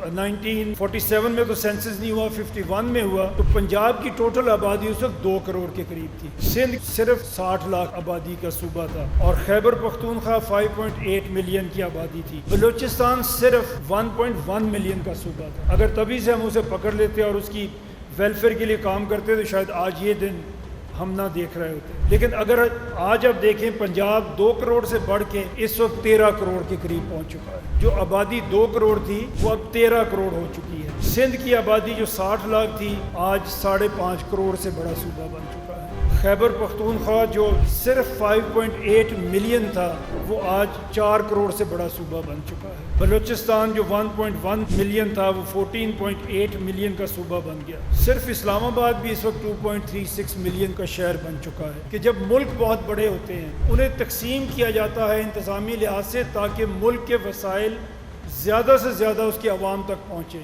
1947 میں تو سینسس نہیں ہوا، 51 میں ہوا، تو پنجاب کی ٹوٹل آبادی اس وقت 2 کروڑ کے قریب تھی۔ سندھ صرف 60 لاکھ آبادی کا صوبہ تھا، اور خیبر پختونخوا 5.8 ملین کی آبادی تھی۔ بلوچستان صرف 1.1 ملین کا صوبہ تھا۔ اگر تبھی سے ہم اسے پکڑ لیتے اور اس کی ویلفیئر کے لیے کام کرتے تو شاید آج یہ دن ہم نہ دیکھ رہے ہوتے۔ لیکن اگر آج اب دیکھیں، پنجاب 2 کروڑ سے بڑھ کے اس وقت 13 کروڑ کے قریب پہنچ چکا ہے۔ جو آبادی 2 کروڑ تھی وہ اب 13 کروڑ ہو چکی ہے۔ سندھ کی آبادی جو 60 لاکھ تھی آج 5.5 کروڑ سے بڑا صوبہ بن چکا ہے۔ خیبر پختونخوا جو صرف 5.8 ملین تھا وہ آج 4 کروڑ سے بڑا صوبہ بن چکا ہے۔ بلوچستان جو 1.1 ملین تھا وہ 14.8 ملین کا صوبہ بن گیا۔ صرف اسلام آباد بھی اس وقت 2.36 ملین کا شہر بن چکا ہے۔ کہ جب ملک بہت بڑے ہوتے ہیں انہیں تقسیم کیا جاتا ہے انتظامی لحاظ سے، تاکہ ملک کے وسائل زیادہ سے زیادہ اس کی عوام تک پہنچے۔